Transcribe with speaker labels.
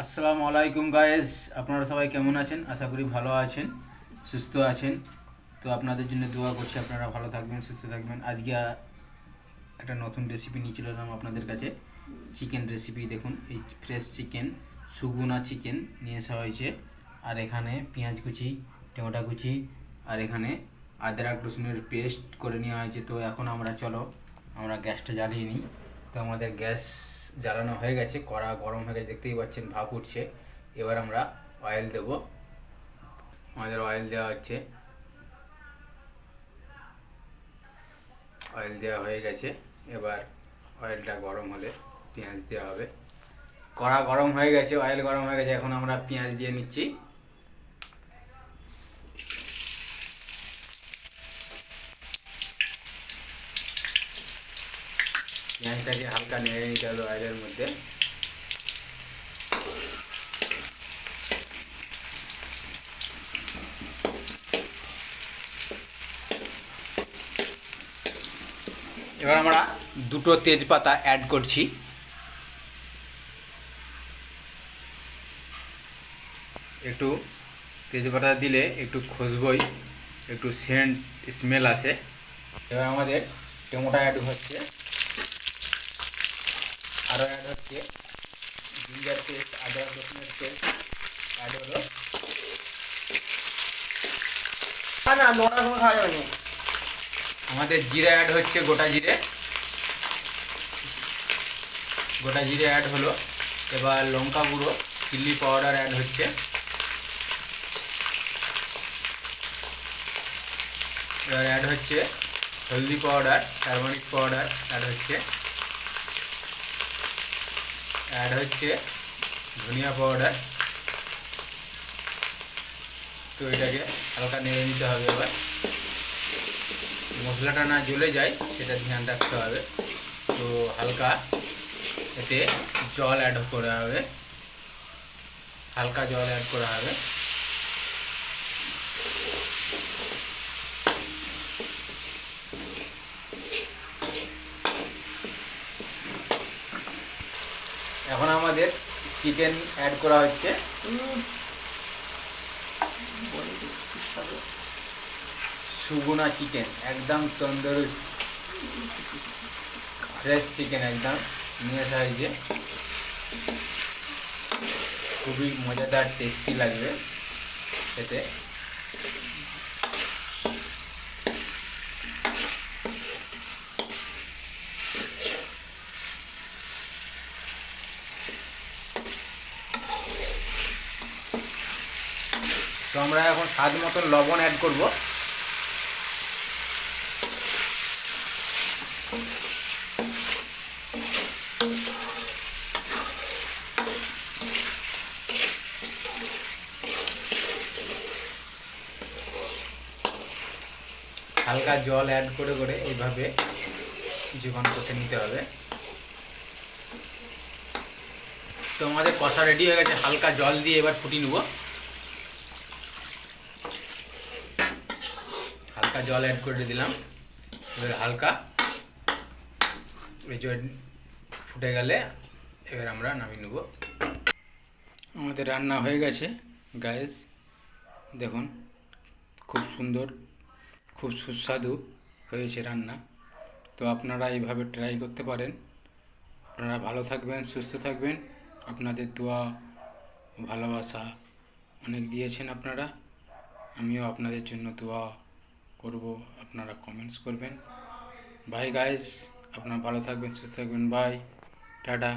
Speaker 1: আসসালামু আলাইকুম গাইস, আপনারা সবাই কেমন আছেন? আশা করি ভালো আছেন, সুস্থ আছেন। তো আপনাদের জন্য দোয়া করছি আপনারা ভালো থাকবেন, সুস্থ থাকবেন। আজকে একটা নতুন রেসিপি নিয়ে চলে এলাম আপনাদের কাছে। চিকেন রেসিপি দেখুন, এই ফ্রেশ চিকেন, সুগুনা চিকেন নিয়ে আসা হয়েছে। আর এখানে পেঁয়াজ কুচি, টমেটো কুচি, আর এখানে আদরক রসুনের পেস্ট করে নেওয়া হয়েছে। তো এখন আমরা গ্যাসটা জ্বালিয়ে নিই। তো আমাদের গ্যাস জ্বালানো হয়ে গেছে, কড়া গরম হয়ে গেছে, দেখতেই পাচ্ছেন ভাপ উঠছে। এবার আমরা অয়েল দেব। আমাদের অয়েল দেওয়া হচ্ছে, অয়েল দেওয়া হয়ে গেছে। এবার অয়েলটা গরম হলে পেঁয়াজ দেওয়া হবে। কড়া গরম হয়ে গেছে, অয়েল গরম হয়ে গেছে, এখন আমরা পেঁয়াজ দিয়ে নিচ্ছি। পেঁয়াজটাকে হালকা নেড়ে নিতে হবে অয়েলের মধ্যে। এবার আমরা দুটো তেজপাতা অ্যাড করছি। একটু তেজপাতা দিলে একটু খুশবুই, একটু সেন্ট স্মেল আসে। এবার আমাদের টমেটো অ্যাড হচ্ছে, আরও অ্যাড হচ্ছে জিঞ্জার পেস্ট, আদা রসুনের পেস্ট অ্যাড হলো। আমাদের জিরে অ্যাড হচ্ছে, গোটা জিরে অ্যাড হলো। এবার লঙ্কা গুঁড়ো, চিলি পাউডার অ্যাড হচ্ছে। এবার অ্যাড হচ্ছে হলদি পাউডার, টারমারিক পাউডার অ্যাড হচ্ছে। ধনিয়া পাউডার। তো এটাকে হালকা নেড়ে নিতে হবে। এবার মশলাটা না জ্বলে যায় সেটা ধ্যান রাখতে হবে। তো হালকা এতে জল অ্যাড করা হবে, হালকা জল অ্যাড করা হবে। এখন আমাদের চিকেন অ্যাড করা হচ্ছে। সুগুনা চিকেন, একদম তন্দুরি ফ্রেশ চিকেন একদম নিয়ে আসা হয়েছে। খুবই মজাদার, টেস্টি লাগবে খেতে। তো আমরা এখন স্বাদ মতন লবণ অ্যাড করব। হালকা জল অ্যাড করে করে এইভাবে কিছুক্ষণ কষে নিতে হবে। তো আমাদের কষা রেডি হয়ে গেছে, হালকা জল দিয়ে এবার ফুটিয়ে নেব। হালকা জল অ্যাড করে দিলাম। এবার হালকা ফুটে গেলে এবার আমরা নামিয়ে নেব। আমাদের রান্না হয়ে গেছে গাইস, দেখুন খুব সুন্দর, খুব সুস্বাদু হয়েছে রান্না। তো আপনারা এইভাবে ট্রাই করতে পারেন। আপনারা ভালো থাকবেন, সুস্থ থাকবেন। আপনাদের দোয়া, ভালোবাসা অনেক দিয়েছেন আপনারা, আমিও আপনাদের জন্য দোয়া করব, আপনারা কমেন্টস করবেন। বাই গাইস, আপনারা ভালো থাকবেন, সুস্থ থাকবেন। Bye, tata.